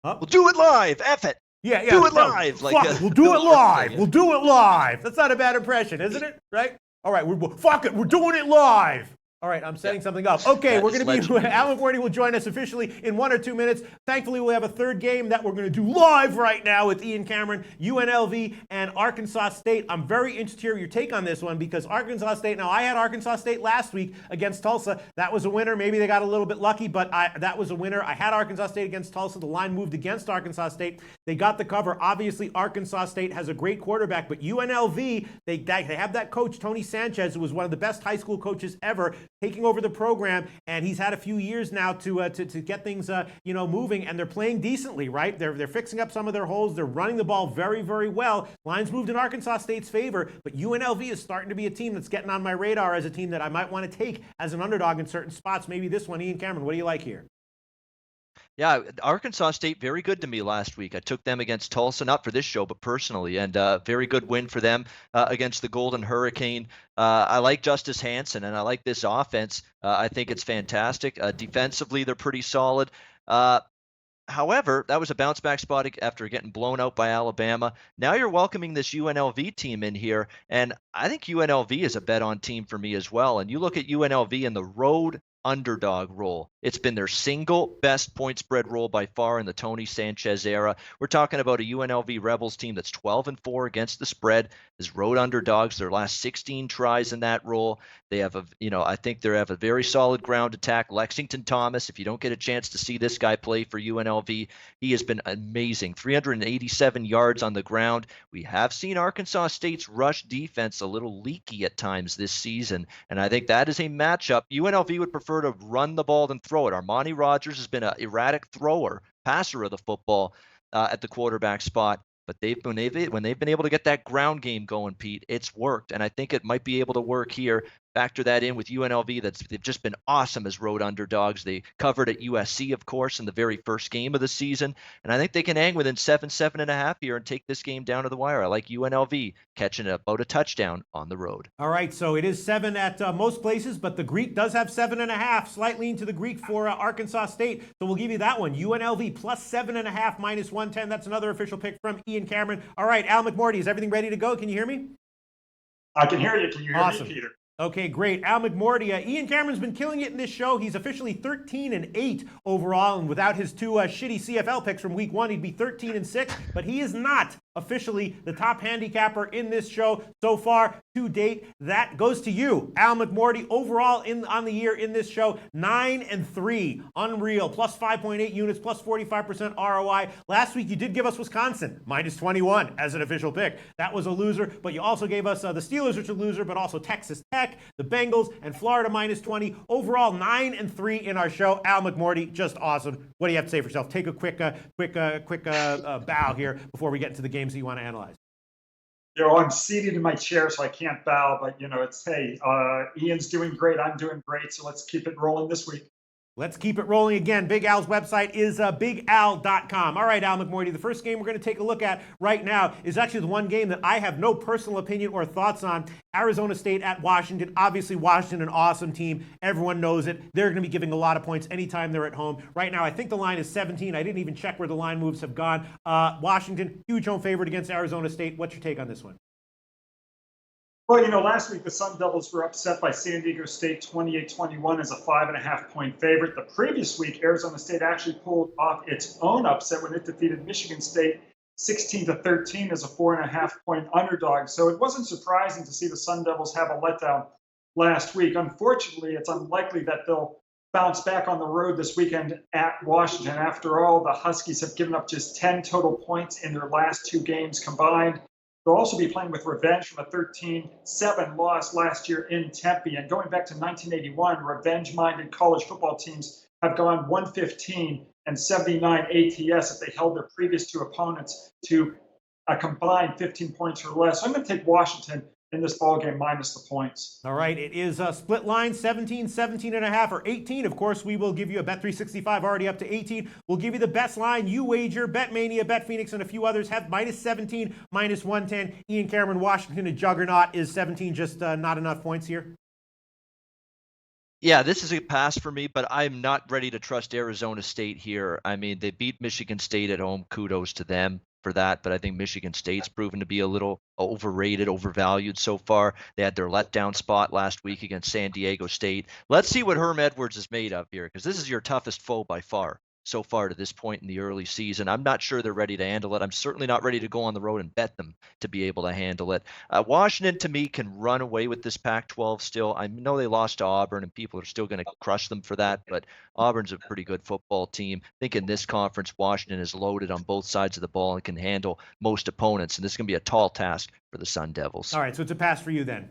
Speaker 3: Huh? We'll do it live. F it.
Speaker 2: Yeah.
Speaker 3: Do it live.
Speaker 2: We'll do it live. We'll do it live. That's not a bad impression, isn't it? Right? All right. Fuck it. We're doing it live. All right, I'm setting something up. Okay, we're going to be, Al McMordie will join us officially in 1 or 2 minutes. Thankfully, we'll have a third game that we're going to do live right now with Ian Cameron, UNLV, and Arkansas State. I'm very interested to hear your take on this one because Arkansas State, now I had Arkansas State last week against Tulsa. That was a winner. Maybe they got a little bit lucky, but that was a winner. I had Arkansas State against Tulsa. The line moved against Arkansas State. They got the cover. Obviously, Arkansas State has a great quarterback, but UNLV, they have that coach, Tony Sanchez, who was one of the best high school coaches ever, taking over the program, and he's had a few years now to get things moving, and they're playing decently, right? They're fixing up some of their holes. They're running the ball very, very well. Lines moved in Arkansas State's favor, but UNLV is starting to be a team that's getting on my radar as a team that I might want to take as an underdog in certain spots. Maybe this one. Ian Cameron, what do you like here?
Speaker 3: Yeah, Arkansas State, very good to me last week. I took them against Tulsa, not for this show, but personally, and very good win for them against the Golden Hurricane. I like Justice Hansen, and I like this offense. I think it's fantastic. Defensively, they're pretty solid. However, that was a bounce-back spot after getting blown out by Alabama. Now you're welcoming this UNLV team in here, and I think UNLV is a bet-on team for me as well. And you look at UNLV in the road underdog role. It's been their single best point spread role by far in the Tony Sanchez era. We're talking about a UNLV Rebels team that's 12-4 against the spread, as road underdogs their last 16 tries in that role. They have I think they have a very solid ground attack. Lexington Thomas, if you don't get a chance to see this guy play for UNLV, he has been amazing. 387 yards on the ground. We have seen Arkansas State's rush defense a little leaky at times this season, and I think that is a matchup. UNLV would prefer to run the ball than throw it. Armani Rogers has been an erratic passer of the football at the quarterback spot. But when they've been able to get that ground game going, Pete, it's worked. And I think it might be able to work here. Factor that in with UNLV. They've just been awesome as road underdogs. They covered at USC, of course, in the very first game of the season. And I think they can hang within 7.5 here and take this game down to the wire. I like UNLV catching about a touchdown on the road.
Speaker 2: All right, so it is 7 at most places, but the Greek does have 7.5. Slight lean to the Greek for Arkansas State. So we'll give you that one. UNLV plus 7.5 minus 110. That's another official pick from Ian Cameron. All right, Al McMordie, is everything ready to go? Can you hear me?
Speaker 5: I can hear you. Can you hear
Speaker 2: Awesome.
Speaker 5: me, Peter?
Speaker 2: Okay, great. Al McMordie. Ian Cameron's been killing it in this show. He's officially 13-8 overall, and without his two shitty CFL picks from week 1, he'd be 13-6. But he is not officially the top handicapper in this show so far to date. That goes to you, Al McMordie. Overall on the year in this show, 9-3, unreal. Plus 5.8 units, plus 45% ROI. Last week you did give us Wisconsin minus 21 as an official pick. That was a loser, but you also gave us the Steelers, which are a loser, but also Texas Tech, the Bengals, and Florida minus 20. Overall, 9-3 in our show. Al McMordie, just awesome. What do you have to say for yourself? Take a quick bow here before we get into the games that you want to analyze.
Speaker 5: I'm seated in my chair, so I can't bow, but, it's, hey, Ian's doing great. I'm doing great. So let's keep it rolling this week.
Speaker 2: Let's keep it rolling again. Big Al's website is bigal.com. All right, Al McMordie, the first game we're going to take a look at right now is actually the one game that I have no personal opinion or thoughts on. Arizona State at Washington. Obviously, Washington, an awesome team. Everyone knows it. They're going to be giving a lot of points anytime they're at home. Right now, I think the line is 17. I didn't even check where the line moves have gone. Washington, huge home favorite against Arizona State. What's your take on this one?
Speaker 5: Well, last week the Sun Devils were upset by San Diego State 28-21 as a 5.5-point favorite. The previous week, Arizona State actually pulled off its own upset when it defeated Michigan State 16-13 as a 4.5-point underdog. So it wasn't surprising to see the Sun Devils have a letdown last week. Unfortunately, it's unlikely that they'll bounce back on the road this weekend at Washington. After all, the Huskies have given up just 10 total points in their last 2 games combined. They'll also be playing with revenge from a 13-7 loss last year in Tempe. And going back to 1981, revenge-minded college football teams have gone 115 and 79 ATS if they held their previous 2 opponents to a combined 15 points or less. So I'm going to take Washington in this ballgame minus the points.
Speaker 2: All right, it is a split line, 17, 17.5, or 18. Of course, we will give you a Bet365 already up to 18. We'll give you the best line. You wager, BetMania, BetPhoenix, and a few others have minus 17, minus 110. Ian Cameron, Washington, a juggernaut. Is 17 just not enough points here?
Speaker 3: Yeah, this is a pass for me, but I'm not ready to trust Arizona State here. I mean, they beat Michigan State at home. Kudos to them for that, but I think Michigan State's proven to be a little overrated, overvalued so far. They had their letdown spot last week against San Diego State. Let's see what Herm Edwards is made of here, because this is your toughest foe by far so far to this point in the early season. I'm not sure they're ready to handle it. I'm certainly not ready to go on the road and bet them to be able to handle it. Washington, to me, can run away with this Pac-12 still. I know they lost to Auburn, and people are still going to crush them for that, but Auburn's a pretty good football team. I think in this conference, Washington is loaded on both sides of the ball and can handle most opponents, and this is going to be a tall task for the Sun Devils.
Speaker 2: All right, so it's a pass for you then.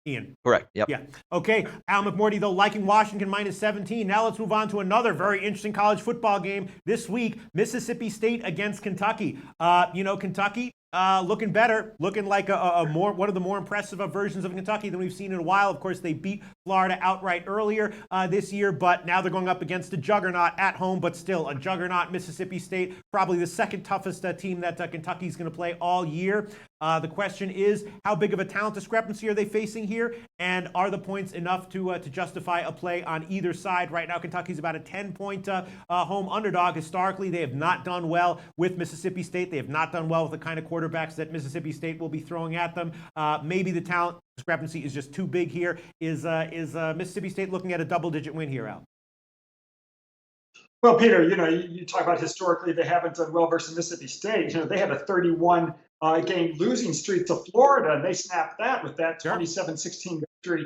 Speaker 2: Ian.
Speaker 3: Correct. Yep.
Speaker 2: Yeah. Okay. Al McMordie, though, liking Washington minus 17. Now let's move on to another very interesting college football game this week. Mississippi State against Kentucky. Kentucky looking better, looking like one of the more impressive versions of Kentucky than we've seen in a while. Of course, they beat Florida outright earlier this year, but now they're going up against a juggernaut at home, but still a juggernaut. Mississippi State, probably the second toughest team that Kentucky's going to play all year. The question is, how big of a talent discrepancy are they facing here? And are the points enough to justify a play on either side? Right now, Kentucky's about a 10-point home underdog. Historically, they have not done well with Mississippi State. They have not done well with the kind of quarterbacks that Mississippi State will be throwing at them. Maybe the talent discrepancy is just too big here. Is Mississippi State looking at a double-digit win here, Al?
Speaker 5: Well, Peter, you talk about historically they haven't done well versus Mississippi State. They had a 31 game losing streak to Florida, and they snapped that with that 27-16 victory,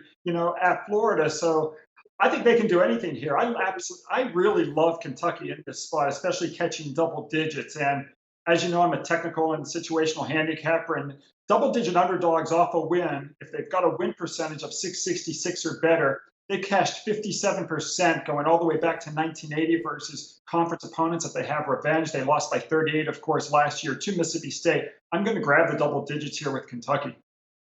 Speaker 5: at Florida. So I think they can do anything here. I really love Kentucky in this spot, especially catching double digits. And as you know, I'm a technical and situational handicapper, and double-digit underdogs off a win, if they've got a win percentage of 666 or better, they cashed 57% going all the way back to 1980 versus conference opponents that they have revenge. They lost by 38, of course, last year to Mississippi State. I'm going to grab the double digits here with Kentucky.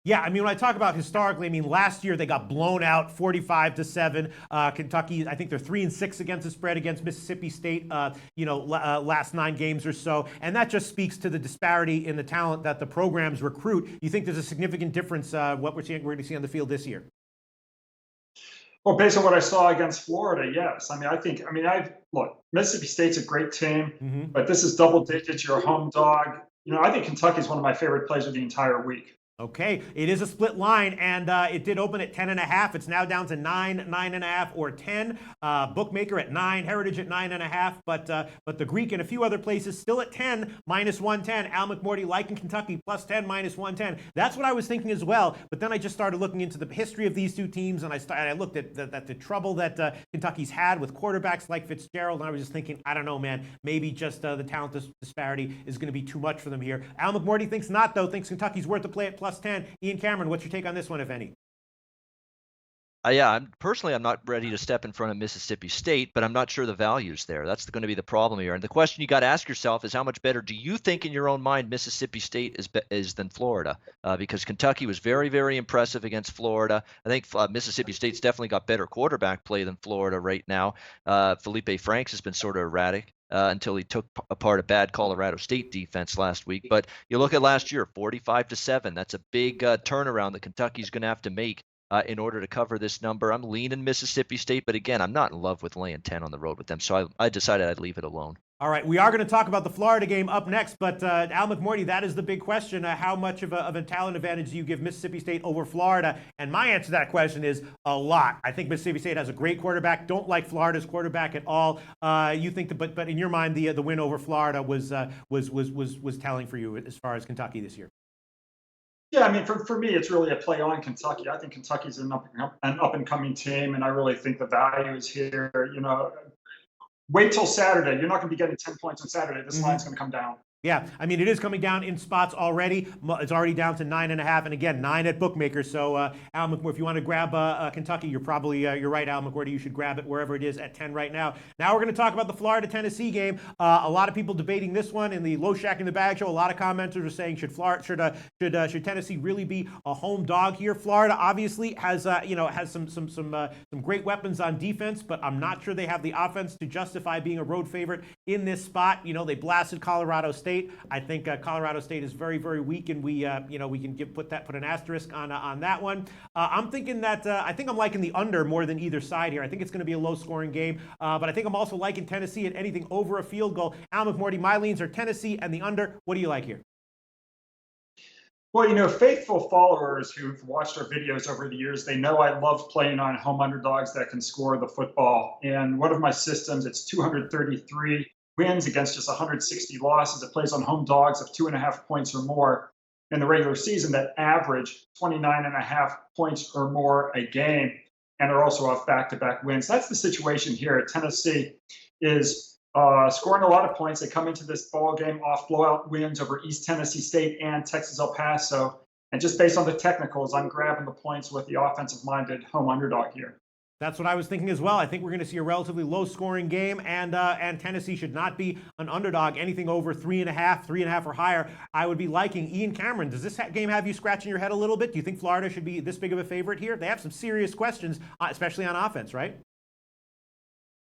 Speaker 2: Yeah, I mean, when I talk about historically, I mean, last year they got blown out 45-7. Kentucky, I think they're 3-6 against the spread against Mississippi State, last 9 games or so. And that just speaks to the disparity in the talent that the programs recruit. You think there's a significant difference what we're going to see on the field this year?
Speaker 5: Well, based on what I saw against Florida, yes. Look, Mississippi State's a great team, but this is double digits. You're a home dog. I think Kentucky's one of my favorite plays of the entire week.
Speaker 2: Okay, it is a split line, and it did open at 10.5. It's now down to 9, 9.5, or 10. Bookmaker at 9, Heritage at 9.5, but the Greek and a few other places still at 10, -110. Al McMordie liking Kentucky +10, -110. That's what I was thinking as well. But then I just started looking into the history of these two teams, and I looked at the trouble that Kentucky's had with quarterbacks like Fitzgerald, and I was just thinking, I don't know, man, maybe just the talent disparity is going to be too much for them here. Al McMordie thinks not, though. Thinks Kentucky's worth the play at +10. Ian Cameron, what's your take on this one, if any?
Speaker 3: Yeah, I'm not ready to step in front of Mississippi State, but I'm not sure the value's there. That's going to be the problem here. And the question you got to ask yourself is, how much better do you think in your own mind Mississippi State is than Florida? Because Kentucky was very, very impressive against Florida. I think Mississippi State's definitely got better quarterback play than Florida right now. Felipe Franks has been sort of erratic. Until he took apart a bad Colorado State defense last week. But you look at last year, 45-7. That's a big turnaround that Kentucky's going to have to make in order to cover this number. I'm leaning Mississippi State, but again, I'm not in love with laying 10 on the road with them, so I decided I'd leave it alone.
Speaker 2: All right, we are going to talk about the Florida game up next, but Al McMordie, that is the big question. How much of a talent advantage do you give Mississippi State over Florida? And my answer to that question is a lot. I think Mississippi State has a great quarterback. Don't like Florida's quarterback at all. You think that, but in your mind, the win over Florida was telling for you as far as Kentucky this year.
Speaker 5: Yeah, I mean, for me, it's really a play on Kentucky. I think Kentucky's an up and coming team, and I really think the value is here. Wait till Saturday. You're not going to be getting 10 points on Saturday. This line's going to come down.
Speaker 2: Yeah, I mean, it is coming down in spots already. It's already down to 9.5, and again, 9 at bookmakers. So, Al McMordie, if you want to grab Kentucky, you're right, Al McMordie. You should grab it wherever it is at 10 right now. Now we're going to talk about the Florida-Tennessee game. A lot of people debating this one in the Loshak in the Bag show. A lot of commenters are saying, should Tennessee really be a home dog here? Florida obviously has some great weapons on defense, but I'm not sure they have the offense to justify being a road favorite in this spot. They blasted Colorado State. I think Colorado State is very, very weak, and we can put an asterisk on that one. I'm thinking that I think I'm liking the under more than either side here. I think it's going to be a low-scoring game, but I think I'm also liking Tennessee at anything over a field goal. Al McMordie, my leans are Tennessee and the under. What do you like here?
Speaker 5: Well, faithful followers who've watched our videos over the years, they know I love playing on home underdogs that can score the football. And one of my systems, it's 233 wins against just 160 losses. It plays on home dogs of 2.5 points or more in the regular season that average 29.5 points or more a game, and are also off back-to-back wins. That's the situation here. Tennessee is scoring a lot of points. They come into this ball game off blowout wins over East Tennessee State and Texas El Paso. And just based on the technicals, I'm grabbing the points with the offensive-minded home underdog here.
Speaker 2: That's what I was thinking as well. I think we're going to see a relatively low-scoring game, and Tennessee should not be an underdog. Anything over 3.5 or higher, I would be liking. Ian Cameron, does this game have you scratching your head a little bit? Do you think Florida should be this big of a favorite here? They have some serious questions, especially on offense, right?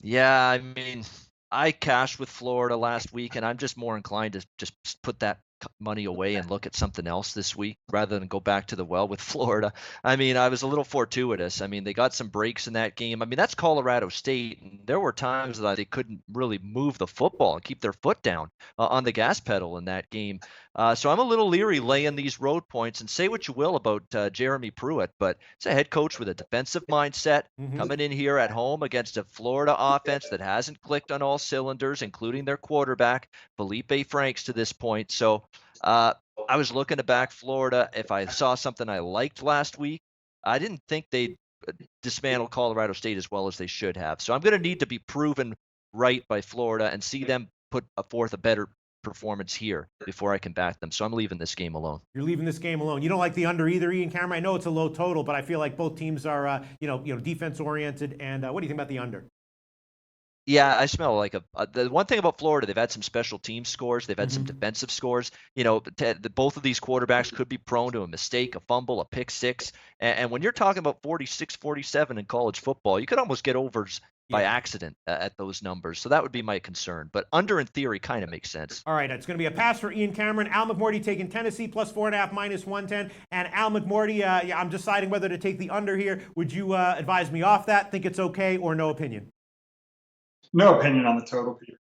Speaker 3: Yeah, I mean, I cashed with Florida last week, and I'm just more inclined to just put that money away and look at something else this week rather than go back to the well with Florida. I mean, I was a little fortuitous. I mean, they got some breaks in that game. I mean, that's Colorado State. And there were times that they couldn't really move the football and keep their foot down on the gas pedal in that game. So I'm a little leery laying these road points, and say what you will about Jeremy Pruitt, but it's a head coach with a defensive mindset coming in here at home against a Florida offense that hasn't clicked on all cylinders, including their quarterback, Felipe Franks, to this point. So I was looking to back Florida. If I saw something I liked last week, I didn't think they'd dismantle Colorado State as well as they should have. So I'm going to need to be proven right by Florida and see them put forth a better performance here before I can back them. So I'm leaving this game alone.
Speaker 2: You're leaving this game alone. You don't like the under either, Ian Cameron? I know it's a low total, but I feel like both teams are defense oriented. And what do you think about the under?
Speaker 3: Yeah, I smell like the one thing about Florida, they've had some special team scores. They've had some
Speaker 2: Mm-hmm.
Speaker 3: defensive scores. Both of these quarterbacks could be prone to a mistake, a fumble, a pick six. And when you're talking about 46, 47 in college football, you could almost get overs by
Speaker 2: Yeah.
Speaker 3: accident at those numbers. So that would be my concern. But under in theory kind of makes sense.
Speaker 2: All right, it's going to be a pass for Ian Cameron. Al McMordie taking Tennessee plus 4.5 minus 110. And Al McMordie, yeah, I'm deciding whether to take the under here. Would you advise me off that? Think it's okay or no opinion?
Speaker 5: No opinion on the total, Peter.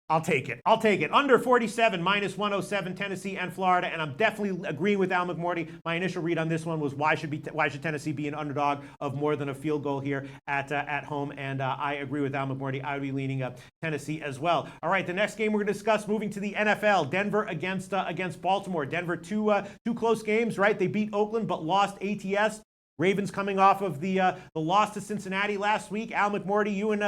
Speaker 2: I'll take it. I'll take it. Under 47, minus 107, Tennessee and Florida. And I'm definitely agreeing with Al McMordie. My initial read on this one was why should Tennessee be an underdog of more than a field goal here at home? And I agree with Al McMordie. I would be leaning Tennessee as well. All right, the next game we're going to discuss, moving to the NFL, Denver against Baltimore. Denver, two close games, right? They beat Oakland but lost ATS. Ravens coming off of the loss to Cincinnati last week. Al McMordie, you and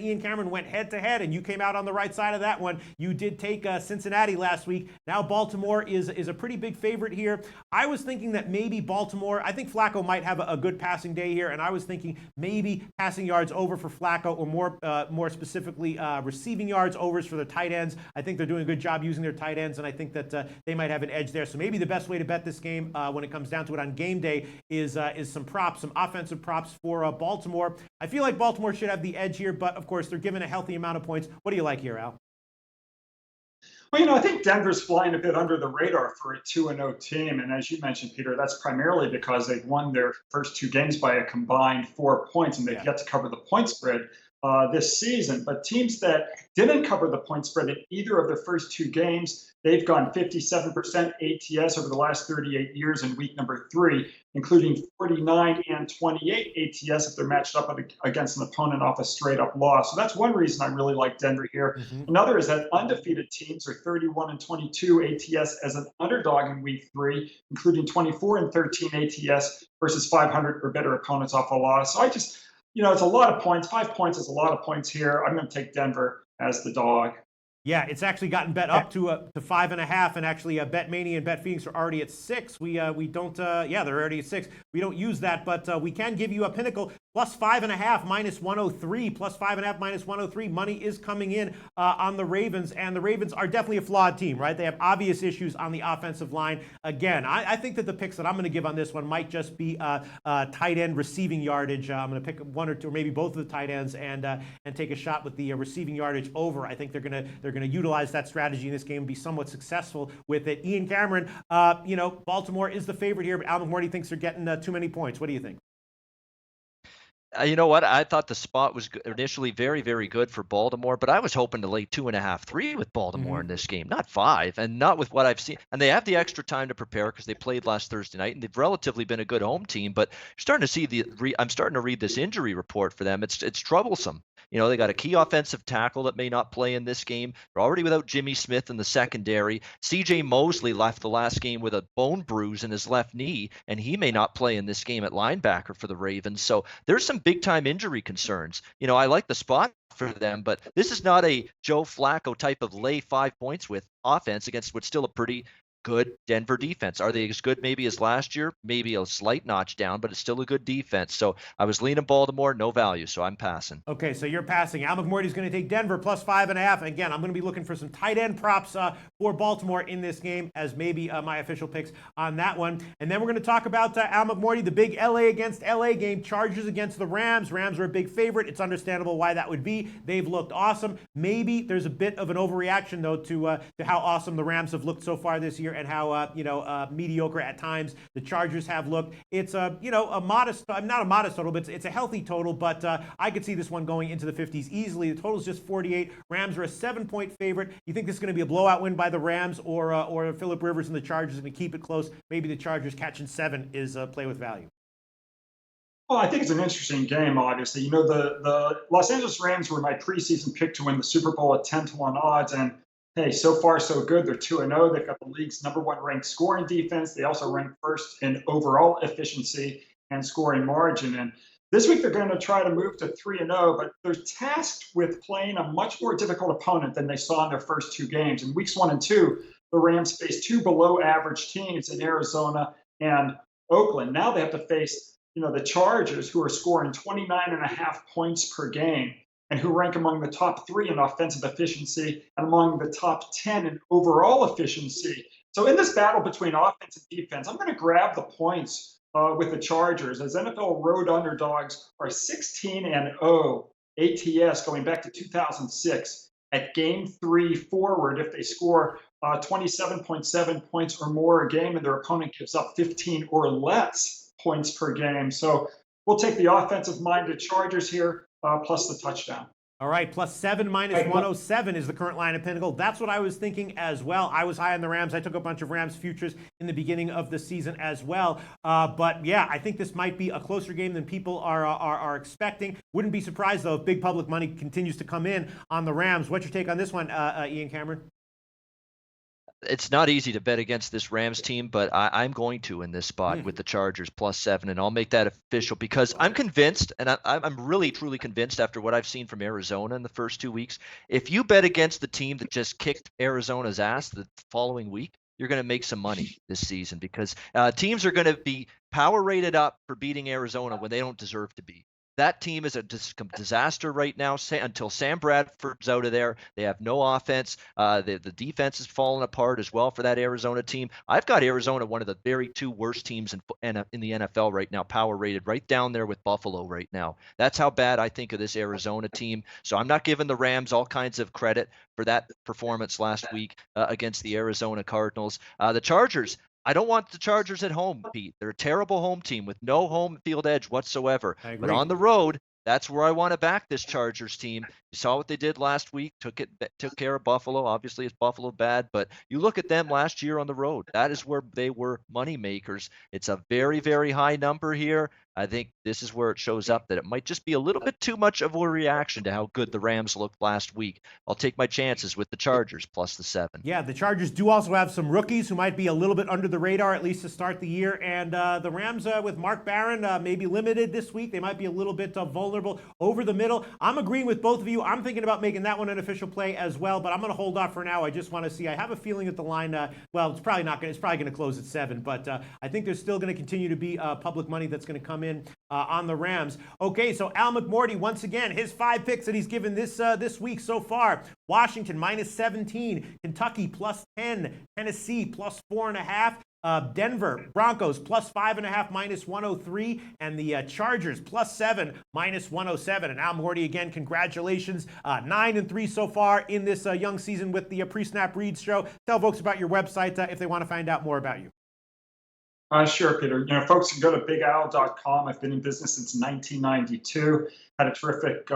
Speaker 2: Ian Cameron went head to head, and you came out on the right side of that one. You did take Cincinnati last week. Now Baltimore is a pretty big favorite here. I was thinking that maybe Baltimore. I think Flacco might have a good passing day here, and I was thinking maybe passing yards over for Flacco, or more specifically receiving yards overs for the tight ends. I think they're doing a good job using their tight ends, and I think that they might have an edge there. So maybe the best way to bet this game when it comes down to it on game day is some offensive props for Baltimore. I feel like Baltimore should have the edge here, but of course they're given a healthy amount of points. What do you like here, Al?
Speaker 5: Well, I think Denver's flying a bit under the radar for a 2-0 team. And as you mentioned, Peter, that's primarily because they've won their first two games by a combined 4 points, and they've yet to cover the point spread this season. But teams that didn't cover the point spread in either of the first two games, they've gone 57% ATS over the last 38 years in week number 3, including 49 and 28 ATS if they're matched up against an opponent off a straight up loss. So that's one reason I really like Denver here.
Speaker 2: Mm-hmm.
Speaker 5: Another is that undefeated teams are 31 and 22 ATS as an underdog in week 3, including 24 and 13 ATS versus 500 or better opponents off a loss. So it's a lot of points. 5 points is a lot of points here. I'm going to take Denver as the dog.
Speaker 2: Yeah, it's actually gotten bet up to 5.5, and actually BetMania and BetPhoenix are already at 6. We don't they're already at 6. We don't use that, but we can give you a Pinnacle plus 5.5 minus 103, plus 5.5 minus 103. Money is coming in on the Ravens, and the Ravens are definitely a flawed team, right? They have obvious issues on the offensive line. Again, I think that the picks that I'm going to give on this one might just be tight end receiving yardage. I'm going to pick one or two, or maybe both of the tight ends, and take a shot with the receiving yardage over. I think they're going to utilize that strategy in this game and be somewhat successful with it. Ian Cameron, Baltimore is the favorite here, but Al McMordie thinks they're getting too many points. What do you think?
Speaker 3: You know what? I thought the spot was initially very, very good for Baltimore, but I was hoping to lay 2.5, 3 with Baltimore in this game, not 5, and not with what I've seen. And they have the extra time to prepare because they played last Thursday night, and they've relatively been a good home team. But you're starting to see I'm starting to read this injury report for them. It's troublesome. They got a key offensive tackle that may not play in this game. They're already without Jimmy Smith in the secondary. C.J. Mosley left the last game with a bone bruise in his left knee, and he may not play in this game at linebacker for the Ravens. So there's some big-time injury concerns. I like the spot for them, but this is not a Joe Flacco type of lay 5 points with offense against what's still a pretty good Denver defense. Are they as good maybe as last year? Maybe a slight notch down, but it's still a good defense. So I was leaning Baltimore, no value, so I'm passing.
Speaker 2: Okay, so you're passing. Al McMordie's going to take Denver plus 5.5. Again, I'm going to be looking for some tight end props for Baltimore in this game as maybe my official picks on that one. And then we're going to talk about Al McMordie, the big LA against LA game, Chargers against the Rams. Rams are a big favorite. It's understandable why that would be. They've looked awesome. Maybe there's a bit of an overreaction, though, to how awesome the Rams have looked so far this year and how mediocre at times the Chargers have looked. It's a modest, not a modest total, but it's a healthy total. But I could see this one going into the 50s easily. The total is just 48. Rams are a 7-point favorite. You think this is going to be a blowout win by the Rams, or Phillip Rivers and the Chargers are going to keep it close? Maybe the Chargers catching 7 is play with value.
Speaker 5: Well, I think it's an interesting game, obviously. The Los Angeles Rams were my preseason pick to win the Super Bowl at 10-1 odds, and hey, so far so good. They're 2-0. They've got the league's #1 ranked scoring defense. They also rank first in overall efficiency and scoring margin. And this week they're going to try to move to 3-0, but they're tasked with playing a much more difficult opponent than they saw in their first two games. In weeks 1 and 2, the Rams faced two below-average teams in Arizona and Oakland. Now they have to face the Chargers, who are scoring 29.5 points per game. and who rank among the top 3 in offensive efficiency and among the top 10 in overall efficiency. So in this battle between offense and defense, I'm going to grab the points with the Chargers, as NFL road underdogs are 16-0 ATS going back to 2006 at game 3 forward if they score 27.7 points or more a game and their opponent gives up 15 or less points per game. So we'll take the offensive-minded Chargers here, plus the touchdown.
Speaker 2: All right, +7 -107 is the current line of Pinnacle. That's what I was thinking as well. I was high on the Rams. I took a bunch of Rams futures in the beginning of the season as well. But yeah, I think this might be a closer game than people are expecting. Wouldn't be surprised though if big public money continues to come in on the Rams. What's your take on this one, Ian Cameron?
Speaker 3: It's not easy to bet against this Rams team, but I'm going to in this spot with the Chargers +7, and I'll make that official because I'm convinced, and I'm really, truly convinced after what I've seen from Arizona in the first 2 weeks. If you bet against the team that just kicked Arizona's ass the following week, you're going to make some money this season because teams are going to be power rated up for beating Arizona when they don't deserve to be. That team is a disaster right now until Sam Bradford's out of there. They have no offense. The defense is falling apart as well for that Arizona team. I've got Arizona, one of the very 2 worst teams in the NFL right now, power rated, right down there with Buffalo right now. That's how bad I think of this Arizona team. So I'm not giving the Rams all kinds of credit for that performance last week against the Arizona Cardinals. The Chargers, I don't want the Chargers at home, Pete. They're a terrible home team with no home field edge whatsoever. But on the road, that's where I want to back this Chargers team. You saw what they did last week, took care of Buffalo. Obviously, it's Buffalo bad, but you look at them last year on the road. That is where they were money makers. It's a very, very high number here. I think this is where it shows up that it might just be a little bit too much of a reaction to how good the Rams looked last week. I'll take my chances with the Chargers +7.
Speaker 2: Yeah, the Chargers do also have some rookies who might be a little bit under the radar, at least to start the year. And the Rams with Mark Barron maybe limited this week. They might be a little bit vulnerable over the middle. I'm agreeing with both of you. I'm thinking about making that one an official play as well, but I'm going to hold off for now. I just want to see. I have a feeling that the line, well, it's probably not going. It's probably going to close at 7, but I think there's still going to continue to be public money that's going to come in on the Rams. Okay, so Al McMordie, once again, his 5 picks that he's given this week so far. Washington -17, Kentucky +10, Tennessee +4.5, Denver Broncos +5.5 -103, and the Chargers +7 -107. And Al McMordie, again, congratulations. 9-3 so far in this young season with the Presnap Reads show. Tell folks about your website if they want to find out more about you.
Speaker 5: Sure, Peter. Folks can go to bigowl.com. I've been in business since 1992. Had a terrific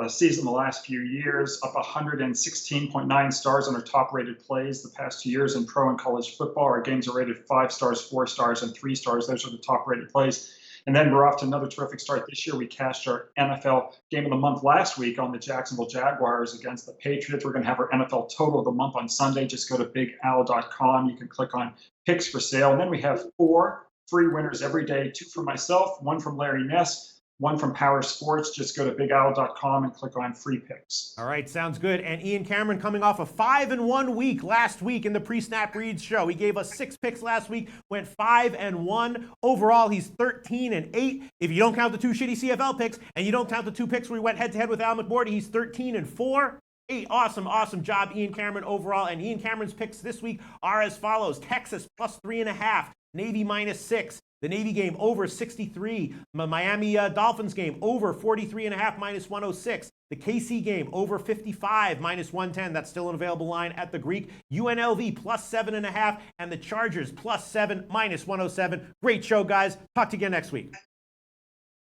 Speaker 5: season the last few years, up 116.9 stars on our top-rated plays the past 2 years in pro and college football. Our games are rated 5 stars, 4 stars, and 3 stars. Those are the top-rated plays. And then we're off to another terrific start this year. We cashed our NFL game of the month last week on the Jacksonville Jaguars against the Patriots. We're going to have our NFL total of the month on Sunday. Just go to bigowl.com. You can click on picks for sale. And then we have 4 free winners every day, 2 from myself, 1 from Larry Ness, 1 from Power Sports. Just go to bigowl.com and click on free picks.
Speaker 2: All right, sounds good. And Ian Cameron coming off a 5-1 week last week in the Presnap Reads show. He gave us 6 picks last week, went 5-1. Overall, he's 13-8. If you don't count the 2 shitty CFL picks and you don't count the 2 picks where he went head-to-head with Al McMordie, he's 13-4. Hey, awesome job, Ian Cameron, overall. And Ian Cameron's picks this week are as follows. Texas +3.5, Navy -6. The Navy game over 63. Miami Dolphins game over 43.5 -106. The KC game over 55 -110. That's still an available line at the Greek. UNLV +7.5 and the Chargers +7 -107. Great show, guys. Talk to you again next week.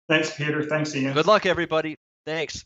Speaker 5: Thanks, Peter. Thanks, Ian.
Speaker 3: Good luck, everybody. Thanks.